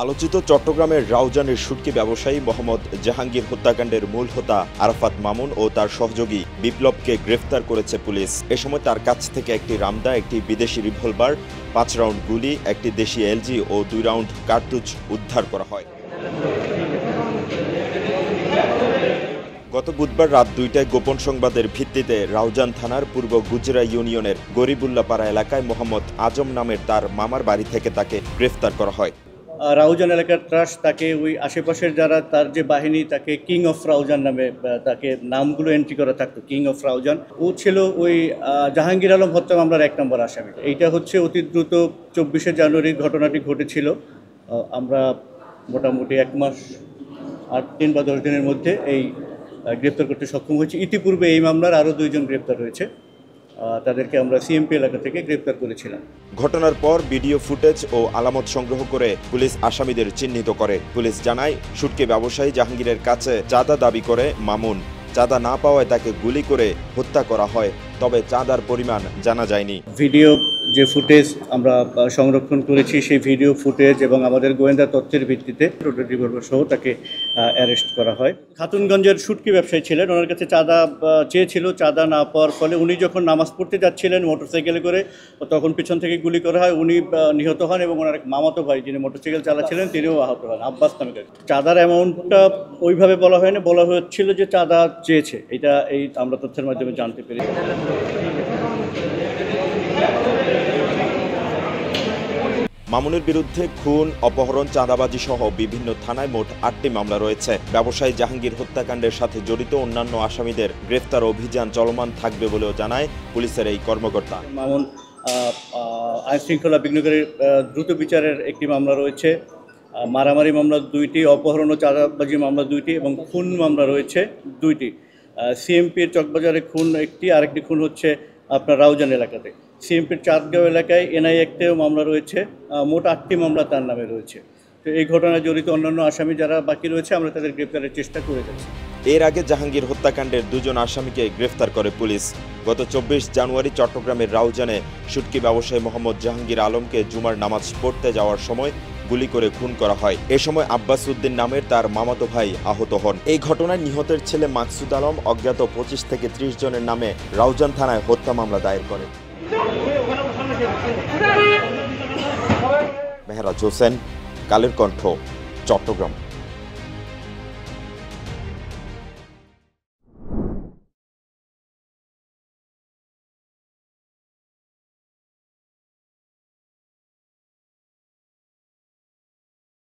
আলোচিত চট্টগ্রামের রাউজানের শুটকি ব্যবসায়ী মোহাম্মদ জাহাঙ্গীর হত্যাকাণ্ডের মূল হোতা আরাফাত মামুন ও তার সহযোগী বিপ্লবকে গ্রেফতার করেছে পুলিশ। এ সময় তার কাছ থেকে একটি রামদা, একটি বিদেশি রিভলভার, 5 রাউন্ড গুলি, একটি দেশি এলজি ও 2 রাউন্ড কার্তুজ উদ্ধার করা হয়। গত বুধবার রাত 2টায় গোপন সংবাদের ভিত্তিতে রাউজান থানার পূর্ব গুজরা ইউনিয়নের গরিবুল্লাপাড়া এলাকায় মোহাম্মদ আজম নামের তার মামার বাড়ি থেকে তাকে গ্রেফতার করা হয়। রাউজান এলাকার ট্রাস্ট তাকে ওই আশেপাশের যারা তার যে বাহিনী তাকে কিং অফ রাউজান নামে তাকে নামগুলো এন্ট্রি করা থাকতো, কিং অফ রাউজান। ও ছিল ওই জাহাঙ্গীর আলম হত্যা মামলার 1 নম্বর আসামি। এইটা হচ্ছে অতি দ্রুত 24শে জানুয়ারি ঘটনাটি ঘটেছিল। আমরা মোটামুটি 1 মাস 8 দিন বা 10 দিনের মধ্যে এই গ্রেপ্তার করতে সক্ষম হয়েছি। ইতিপূর্বে এই মামলার আরও 2 জন গ্রেপ্তার হয়েছে, তাদেরকে আমরা সিএমপি এলাকা থেকে গ্রেপ্তার করেছিলাম। ঘটনার পর ভিডিও ফুটেজ ও আলামত সংগ্রহ করে পুলিশ আসামিদের চিহ্নিত করে। পুলিশ জানায়, শুটকি ব্যবসায়ী জাহাঙ্গীরের কাছে চাঁদা দাবি করে মামুন। চাঁদা না পাওয়ায় তাকে গুলি করে হত্যা করা হয়, তবে চাঁদার পরিমাণ জানা যায়নি। ভিডিও যে ফুটেজ আমরা সংরক্ষণ করেছি, সেই ভিডিও ফুটেজ এবং আমাদের গোয়েন্দা তথ্যের ভিত্তিতে রিভলভার সহ তাকে অ্যারেস্ট করা হয়। খাতুনগঞ্জের শুটকি ব্যবসায়ী ছিলেন, ওনার কাছে চাঁদা চেয়েছিল। চাঁদা না পাওয়ার ফলে উনি যখন নামাজ পড়তে যাচ্ছিলেন মোটরসাইকেলে করে, তখন পিছন থেকে গুলি করা হয়। উনি নিহত হন এবং ওনার এক মামাতো ভাই যিনি মোটরসাইকেল চালাচ্ছিলেন তিনিও আহত হন, আব্বাস নামে। চাঁদার অ্যামাউন্টটা ওইভাবে বলা হয়নি, বলা হচ্ছিল যে চাঁদা চেয়েছে। এটা আমরা তথ্যের মাধ্যমে জানতে পেরেছি। মামুনের বিরুদ্ধে খুন, অপহরণ, চাঁদাবাজি সহ বিভিন্ন থানায় মোট 8টি মামলা রয়েছে। ব্যবসায়ী জাহাঙ্গীর হত্যাকাণ্ডের সাথে জড়িত অন্যান্য আসামিদের গ্রেফতার অভিযান চলমান থাকবে বলেও জানায় পুলিশের এই কর্মকর্তা। মামুন আইনশৃঙ্খলা বিঘ্নকারী দ্রুত বিচারের একটি মামলা রয়েছে, মারামারি মামলা 2টি, অপহরণ ও চাঁদাবাজি মামলা 2টি এবং খুন মামলা রয়েছে 2টি। সিএমপির চকবাজারে খুন একটি, আরেকটি খুন হচ্ছে আপনার রাউজান এলাকাতে। সিএমপির চাঁদগাঁও এলাকায় এনআই অ্যাক্টেও মামলা রয়েছে। মোট 8টি মামলা তার নামে রয়েছে। তো এই ঘটনায় জড়িত অন্যান্য আসামি যারা বাকি রয়েছে আমরা তাদের গ্রেপ্তারের চেষ্টা করে যাচ্ছি। এর আগে জাহাঙ্গীর হত্যাকাণ্ডের 2 জন আসামিকে গ্রেফতার করে পুলিশ। গত 24 জানুয়ারি চট্টগ্রামের রাউজানে শুটকি ব্যবসায়ী মোহাম্মদ জাহাঙ্গীর আলমকে জুমার নামাজ পড়তে যাওয়ার সময় গুলি করে খুন করা হয়। এ সময় আব্বাস উদ্দিন নামের তার মামাতো ভাই আহত হন। এই ঘটনায় নিহতের ছেলে মাকসুদ আলম অজ্ঞাত 25 থেকে 30 জনের নামে রাউজান থানায় হত্যা মামলা দায়ের করে। মেহরাজ হোসেন, কালের কণ্ঠ, চট্টগ্রাম।